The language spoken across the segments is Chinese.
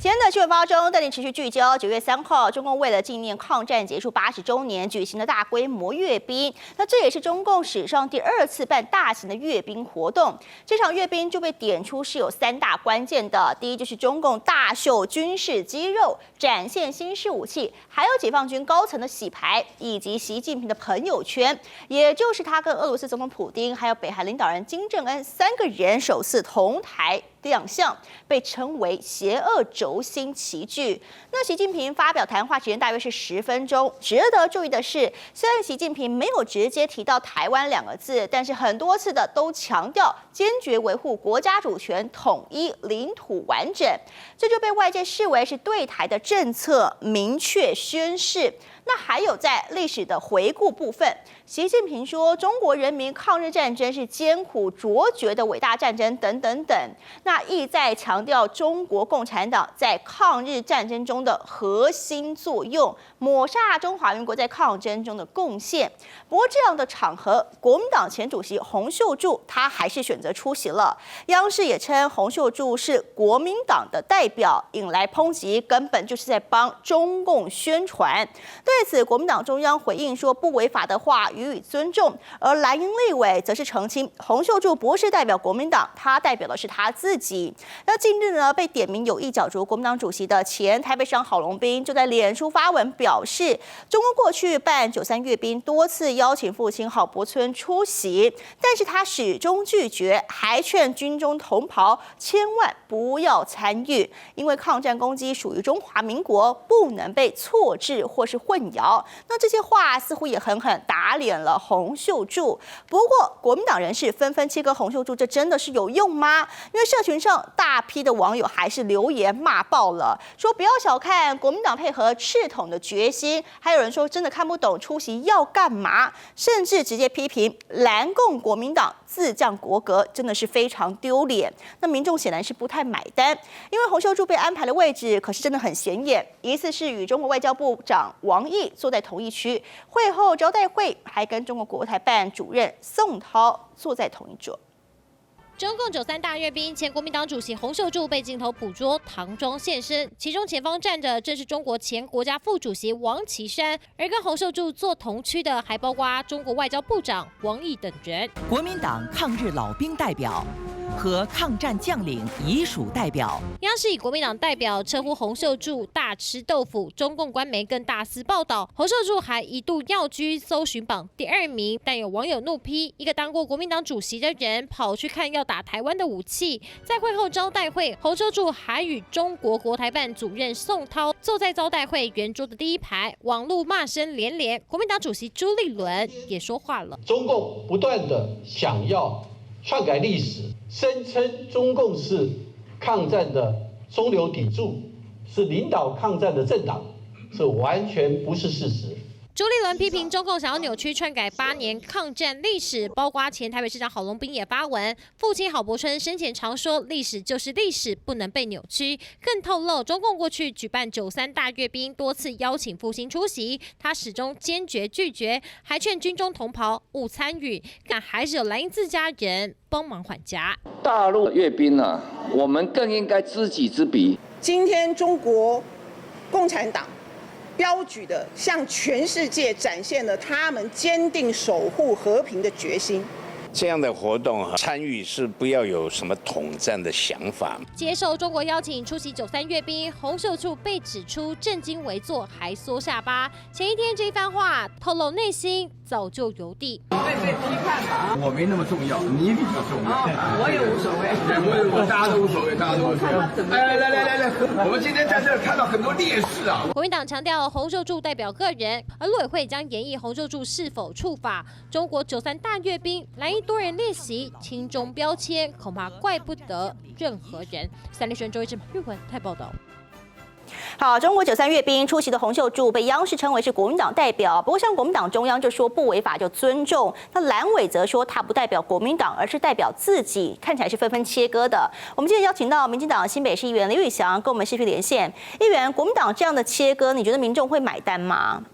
今天的新闻发中带您持续聚焦。9月3号，中共为了纪念抗战结束80周年，举行了大规模阅兵。那这也是中共史上第2次办大型的阅兵活动。这场阅兵就被点出是有3大关键的：第一，就是中共大秀军事肌肉，展现新式武器；还有解放军高层的洗牌，以及习近平的朋友圈，也就是他跟俄罗斯总统普丁还有北韩领导人金正恩3个人首次同台亮相，被称为邪恶轴心齐聚。那习近平发表谈话时间大约是10分钟。值得注意的是，虽然习近平没有直接提到台湾2个字，但是很多次的都强调坚决维护国家主权、统一、领土完整，这就被外界视为是对台的政策明确宣示。那还有在历史的回顾部分，习近平说中国人民抗日战争是艰苦卓绝的伟大战争等等等，那意在强调中国共产党在抗日战争中的核心作用，抹煞中华民国在抗争中的贡献。不过这样的场合，国民党前主席洪秀柱他还是选择出席了。央视也称洪秀柱是国民党的代表，引来抨击，根本就是在帮中共宣传。对此，国民党中央回应说不违法的话予以尊重，而蓝营立委则是澄清，洪秀柱不是代表国民党，他代表的是他自己。那近日呢，被点名有意角逐国民党主席的前台北市长郝龙斌就在脸书发文表示，中共过去办93阅兵，多次邀请父亲郝柏村出席，但是他始终拒绝，还劝军中同袍千万不要参与，因为抗战功绩属于中华民国，不能被错置或是混淆。那这些话似乎也狠狠打脸了洪秀柱。不过国民党人士纷纷切割洪秀柱，这真的是有用吗？因为社群上大批的网友还是留言骂爆了，说不要小看国民党配合赤统的决心，还有人说真的看不懂出席要干嘛，甚至直接批评蓝共国民党自降国格，真的是非常丢脸。那民众显然是不太买单，因为洪秀柱被安排的位置可是真的很显眼，疑似是与中国外交部长王毅坐在同一区，会后招待会还跟中国国台办主任宋涛坐在同一桌。中共93大阅兵，前国民党主席洪秀柱被镜头捕捉唐装现身，其中前方站着正是中国前国家副主席王岐山，而跟洪秀柱坐同区的还包括中国外交部长王毅等人。国民党抗日老兵代表和抗战将领遗属代表，央视以国民党代表称呼洪秀柱大吃豆腐，中共官媒更大肆报道，洪秀柱还一度跃居搜寻榜第2名，但有网友怒批，一个当过国民党主席的人跑去看要打台湾的武器。在会后招待会，洪秀柱还与中国国台办主任宋涛坐在招待会圆桌的第1排，网络骂声连连。国民党主席朱立伦也说话了，中共不断的想要篡改历史，声称中共是抗战的中流砥柱，是领导抗战的政党，这完全不是事实。朱立伦批评中共想要扭曲篡改8年抗战历史，包括前台北市长郝龙斌也发文，父亲郝柏村生前常说历史就是历史，不能被扭曲。更透露中共过去举办93大阅兵，多次邀请父亲出席，他始终坚决拒绝，还劝军中同袍勿参与，但还是有蓝营自家人帮忙缓颊。大陆阅兵啊，我们更应该知己知彼。今天中国共产党标举的向全世界展现了他们坚定守护和平的决心。这样的活动参与是不要有什么统战的想法。接受中国邀请出席93阅兵，洪秀柱被指出正襟危坐，还缩下巴。前一天这一番话透露内心早就游地。被批判吧？我没那么重要，你比较重要。我也无所谓，我大家都无所谓，大家都无所谓。来，我们今天在这儿看到很多烈士啊。国民党强调洪秀柱代表个人，而陆委会将研议洪秀柱是否触法。中国93大阅兵，蓝营多人列席，亲中标签恐怕怪不得任何人。三立新闻周一至日文台报道。好，中国93阅兵出席的洪秀柱被央视称为是国民党代表，不过像国民党中央就说不违法就尊重，那蓝委则说他不代表国民党，而是代表自己，看起来是纷纷切割的。我们今天邀请到民进党新北市议员李宇翔跟我们视讯连线，议员，国民党这样的切割，你觉得民众会买单吗？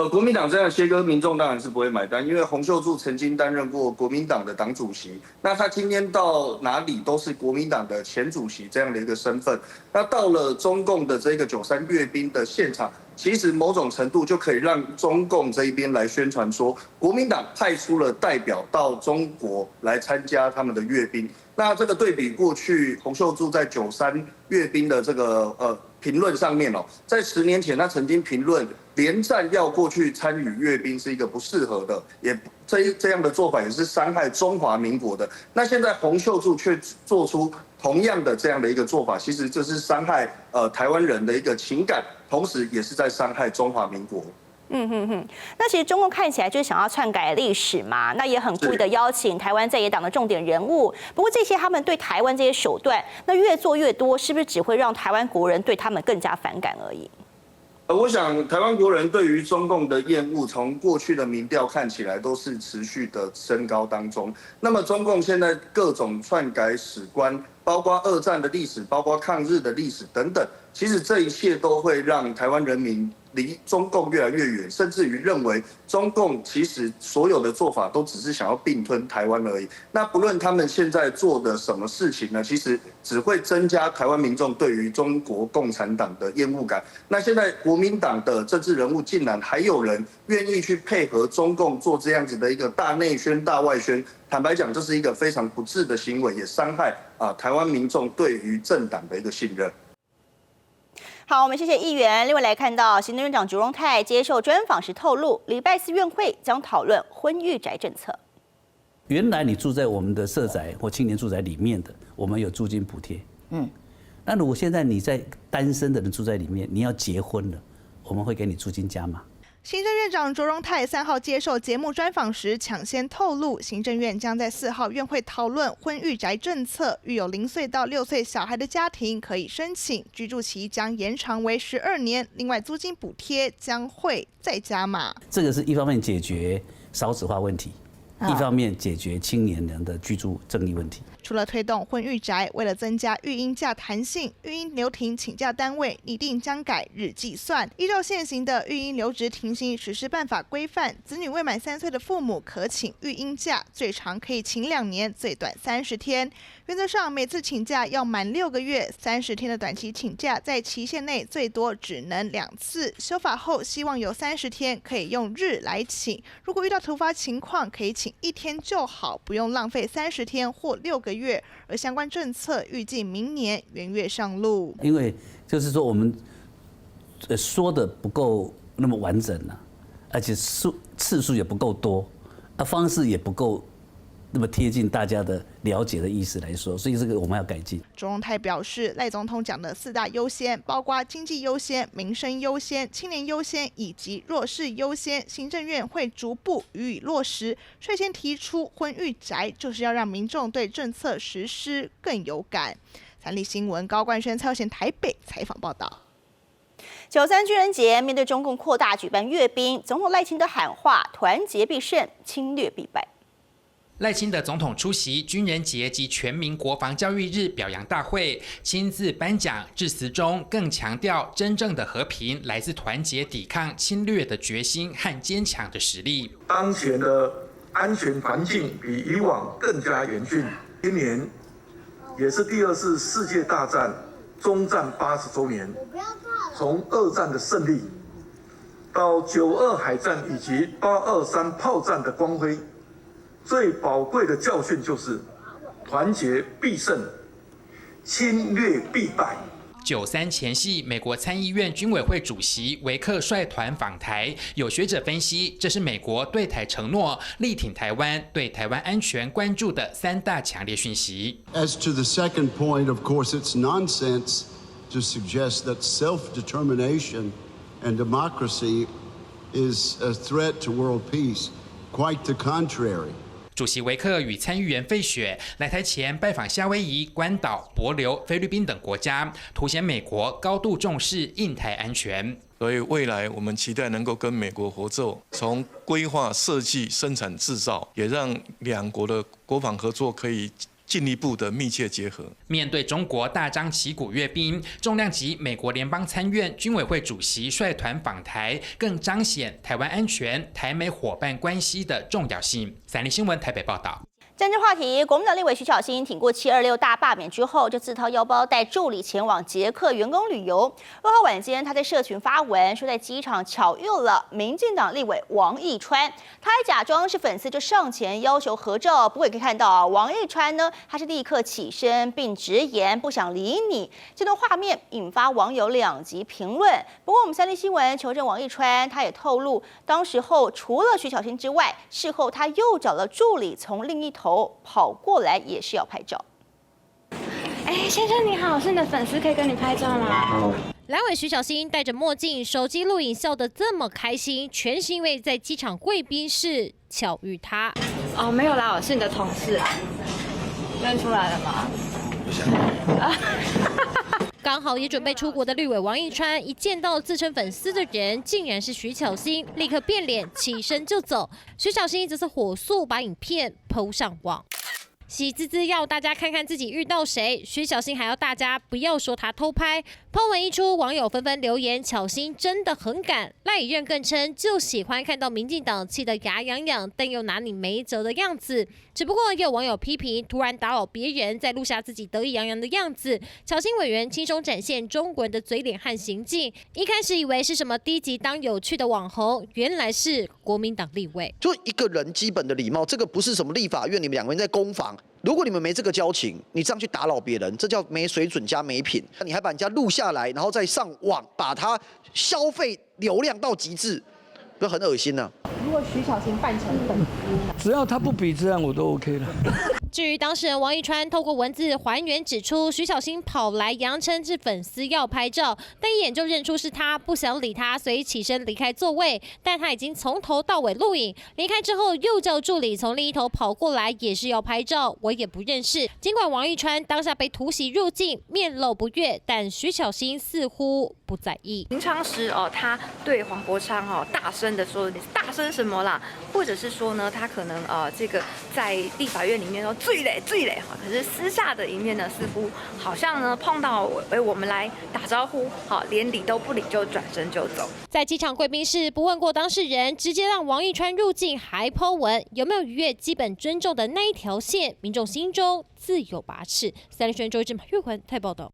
国民党这样切割，民众当然是不会买单，因为洪秀柱曾经担任过国民党的党主席，那他今天到哪里都是国民党的前主席这样的一个身份。那到了中共的这个93阅兵的现场，其实某种程度就可以让中共这一边来宣传说，国民党派出了代表到中国来参加他们的阅兵。那这个对比过去洪秀柱在93阅兵的这个评论上面在10年前他曾经评论连战要过去参与阅兵是一个不适合的，也这样的做法也是伤害中华民国的。那现在洪秀柱却做出同样的这样的一个做法，其实这是伤害台湾人的一个情感，同时也是在伤害中华民国。那其实中共看起来就是想要篡改历史嘛，那也很故意的邀请台湾在野党的重点人物。不过这些他们对台湾这些手段，那越做越多，是不是只会让台湾国人对他们更加反感而已？我想台湾国人对于中共的厌恶，从过去的民调看起来都是持续的升高当中。那么中共现在各种篡改史观，包括2战的历史，包括抗日的历史等等，其实这一切都会让台湾人民离中共越来越远，甚至于认为中共其实所有的做法都只是想要并吞台湾而已。那不论他们现在做的什么事情呢，其实只会增加台湾民众对于中国共产党的厌恶感。那现在国民党的政治人物竟然还有人愿意去配合中共做这样子的一个大内宣、大外宣，坦白讲，这是一个非常不智的行为，也伤害台湾民众对于政党的一个信任。好，我们谢谢议员。另外来看到行政院长卓荣泰接受专访时透露，礼拜4院会将讨论婚育宅政策。原来你住在我们的社宅或青年住宅里面的，我们有租金补贴。那如果现在你在单身的人住在里面，你要结婚了，我们会给你租金加码。行政院长卓荣泰3号接受节目专访时，抢先透露，行政院将在4号院会讨论婚育宅政策，育有0岁到6岁小孩的家庭可以申请，居住期将延长为12年。另外，租金补贴将会再加码。这个是一方面解决少子化问题，一方面解决青年人的居住正义问题。除了推动婚育宅，为了增加育婴假弹性，育婴留停请假单位拟定将改日计算，依照现行的育婴留职停薪实施办法规范，子女未满3岁的父母可请育婴假，最长可以请2年，最短30天。原则上，每次请假要满6个月，30天的短期请假在期限内最多只能2次。修法后，希望有30天可以用日来请，如果遇到突发情况，可以请1天就好，不用浪费30天或6个月。而相关政策预计明年元月上路。因为就是说我们说的不够那么完整了，而且次数也不够多，方式也不够那么贴近大家的了解的意思来说，所以这个我们要改进。卓荣泰表示，赖总统讲的4大优先，包括经济优先、民生优先、青年优先以及弱势优先，行政院会逐步予以落实。率先提出婚育宅，就是要让民众对政策实施更有感。三立新闻高冠轩、蔡佑贤台北采访报道。93军人节，面对中共扩大举办阅兵，总统赖清德喊话：团结必胜，侵略必败。赖清德总统出席军人节及全民国防教育日表扬大会，亲自颁奖，致辞中更强调，真正的和平来自团结抵抗侵略的决心和坚强的实力。当前的安全环境比以往更加严峻，今年也是第2次世界大战终战80周年，从2战的胜利到92海战以及823炮战的光辉。最宝贵的教训就是团结必胜，侵略必败。93前夕，美国参议院军委会主席维克率团访台，有学者分析，这是美国对台承诺、力挺台湾、对台湾安全关注的3大强烈讯息。As to the second point, of course, it's nonsense to suggest that self-determination and democracy is a threat to world peace. Quite the contrary. 主席维克与参议员费雪来台前拜访夏威夷、关岛、帛琉、菲律宾等国家，凸显美国高度重视印太安全。所以未来我们期待能够跟美国合作，从规划、设计、生产、制造，也让2国的国防合作可以进一步的密切结合。面对中国大张旗鼓阅兵，重量级美国联邦参院军委会主席率团访台，更彰显台湾安全、台美伙伴关系的重要性。三立新闻台北报道。政治话题，国民党立委徐巧芯挺过726大罢免之后，就自掏腰包带助理前往捷克员工旅游。2号晚间，他在社群发文说，在机场巧遇了民进党立委王义川，他还假装是粉丝，就上前要求合照。不过也可以看到啊，王义川呢，他是立刻起身并直言不想理你。这段画面引发网友2极评论。不过我们三立新闻求证王义川，他也透露，当时候除了徐巧芯之外，事后他又找了助理从另一头跑过来，也是要拍照。先生你好，是你的粉丝，可以跟你拍照吗？蓝委徐巧芯戴着墨镜，手机录影，笑得这么开心，全是因为在机场贵宾室巧遇他。哦，没有啦，我是你的同事啊。认出来了吗？不想。刚好也准备出国的绿委王义川，一见到自称粉丝的人，竟然是徐巧芯，立刻变脸，起身就走。徐巧芯则是火速把影片PO上网。喜滋滋要大家看看自己遇到谁，徐巧芯还要大家不要说他偷拍。PO文一出，网友纷纷留言：巧芯真的很敢。赖以任更称就喜欢看到民进党气得牙痒痒，但又拿你没辙的样子。只不过也有网友批评，突然打扰别人，再录下自己得意洋洋的样子。巧芯委员轻松展现中国人的嘴脸和行径，一开始以为是什么低级当有趣的网红，原来是国民党立委。就一个人基本的礼貌，这个不是什么立法院，你们2个人在攻防。如果你们没这个交情，你这样去打扰别人，这叫没水准加没品。你还把人家录下来，然后再上网，把它消费流量到极致，不是很恶心呢？如果徐巧芯扮成粉丝，只要他不比这样，我都 OK 了。至于当事人王义川透过文字还原指出，徐巧芯跑来扬称是粉丝要拍照，但一眼就认出是他，不想理他，所以起身离开座位。但他已经从头到尾录影，离开之后又叫助理从另一头跑过来，也是要拍照，我也不认识。尽管王义川当下被突袭入境，面露不悦，但徐巧芯似乎不在意。平常时他对黄国昌大声的说：“你大声什么啦？”或者是说呢，他可能这个在立法院里面说最累最累哈，可是私下的一面呢，似乎好像呢碰到我们来打招呼，连理都不理就转身就走。在机场贵宾室不问过当事人，直接让王义川入境，还po文，有没有逾越基本尊重的那一条线？民众心中自有把尺。三立新闻周一至马玉环台报道。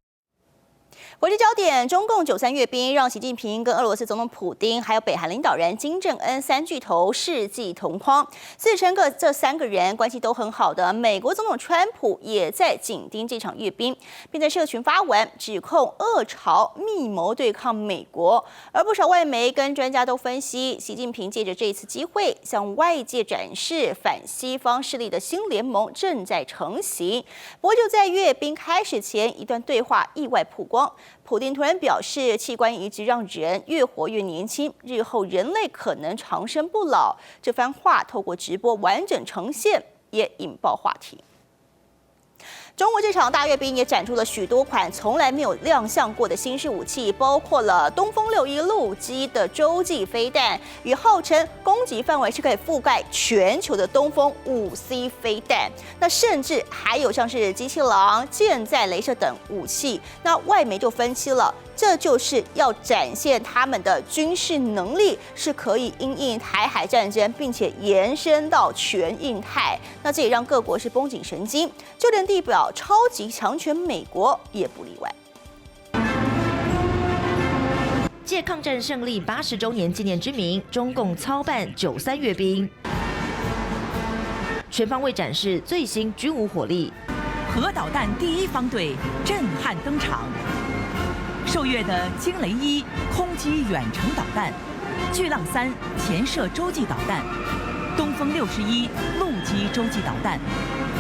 国际焦点：中共93阅兵让习近平跟俄罗斯总统普丁，还有北韩领导人金正恩3巨头世纪同框。自称这3个人关系都很好的美国总统川普也在紧盯这场阅兵，并在社群发文指控俄朝密谋对抗美国。而不少外媒跟专家都分析，习近平借着这一次机会向外界展示反西方势力的新联盟正在成型。不过就在阅兵开始前，一段对话意外曝光。普丁突然表示，器官移植让人越活越年轻，日后人类可能长生不老。这番话透过直播完整呈现，也引爆话题。中国这场大阅兵也展出了许多款从来没有亮相过的新式武器，包括了东风61陆基的洲际飞弹，与号称攻击范围是可以覆盖全球的东风5C 飞弹。那甚至还有像是机器狼、舰载雷射等武器。那外媒就分析了，这就是要展现他们的军事能力是可以因应台海战争，并且延伸到全印太。那这也让各国是绷紧神经，就连地表超级强权美国也不例外。借抗战胜利80周年纪念之名，中共操办93阅兵，全方位展示最新军武火力。核导弹第1方队震撼登场，受阅的惊雷1空基远程导弹、巨浪3潜射洲际导弹、东风61陆基洲际导弹、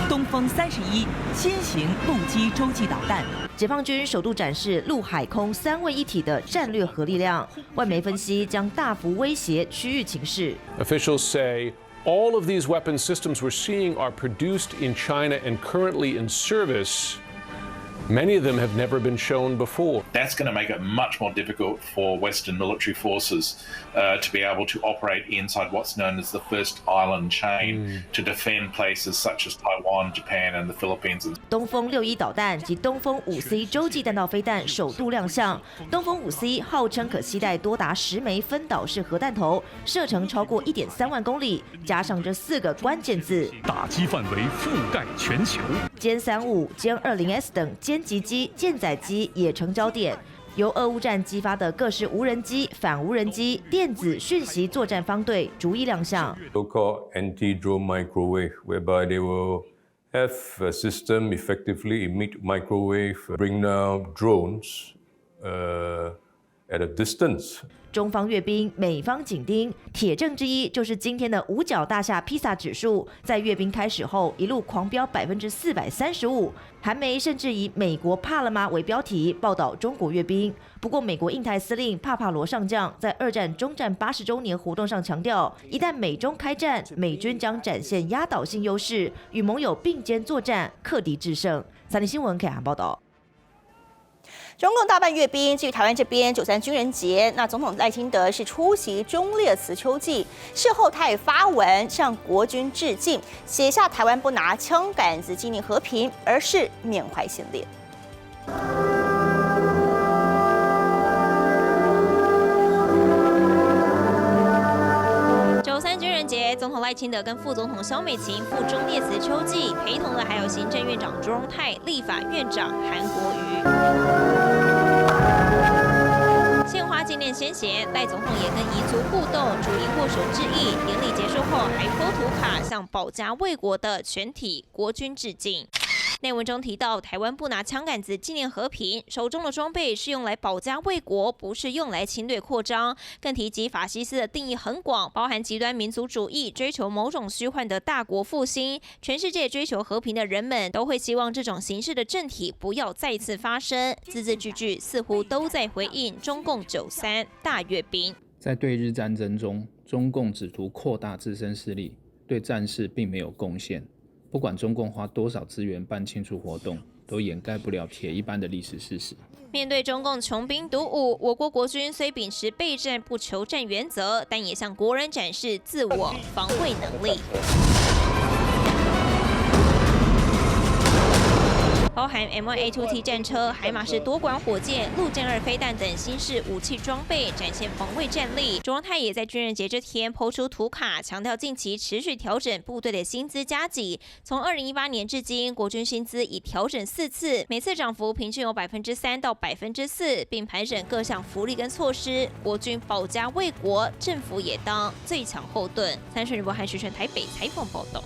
东风31新型陆基洲际导弹。解放军首度展示陆海空3位一体的战略核力量，外媒分析将大幅威胁区域情势。Officials say all of these weapon systems we're seeing are produced in China and currently in service Many of them have never been shown before. That's going to make it much more difficult for Western military forces to be able to operate inside what's known as the first island chain to defend places such as Taiwan, Japan, and the Philippines. 东风61导弹及东风5C 洲际弹道飞弹首度亮相。东风5C 号称可携带多达10枚分导式核弹头，射程超过1.3万公里。加上这4个关键字：打击范围覆盖全球。歼35、歼20S 等歼击机、舰载机也成焦点。由俄乌战激发的各式无人机、反无人机、电子讯息作战方队逐一亮相。So-called anti-drone microwave, whereby they will have a system effectively emit microwave, bring down drones at a distance. 中方阅兵，美方紧盯，铁证之一就是今天的五角大厦披萨指数，在阅兵开始后一路狂飙435%。韩媒甚至以美国怕了吗为标题报道中国阅兵。不过，美国印太司令帕帕罗上将在二战终战80周年活动上强调，一旦美中开战，美军将展现压倒性优势，与盟友并肩作战，克敌制胜。三立新闻凯韩报道。中共大办阅兵，至于台湾这边93军人节，那总统赖清德是出席忠烈祠秋祭，事后他也发文向国军致敬，写下台湾不拿枪杆子纪念和平，而是缅怀先烈。93军人节，总统赖清德跟副总统萧美琴赴忠烈祠秋祭，陪同的还有行政院长卓荣泰、立法院长韩国瑜。献花纪念先贤，赖总统也跟彝族互动，逐一握手致意。典礼结束后，还剖图卡向保家卫国的全体国军致敬。内文中提到，台湾不拿枪杆子纪念和平，手中的装备是用来保家卫国，不是用来侵略扩张。更提及法西斯的定义很广，包含极端民族主义，追求某种虚幻的大国复兴。全世界追求和平的人们都会希望这种形式的政体不要再次发生。字字句句似乎都在回应中共93大阅兵。在对日战争中，中共只图扩大自身势力，对战事并没有贡献。不管中共花多少资源办庆祝活动，都掩盖不了铁一般的历史事实。面对中共穷兵黩武，我国国军虽秉持备战不求战原则，但也向国人展示自我防卫能力。包含 M1A2T 战车、海马式多管火箭、陆舰2飞弹等新式武器装备，展现防卫战力。卓荣泰也在军人节这天抛出图卡，强调近期持续调整部队的薪资加给。从2018年至今，国军薪资已调整4次，每次涨幅平均有3%到4%，并盘审各项福利跟措施。国军保家卫国，政府也当最强后盾。三立日报韩徐纯台北采访报道。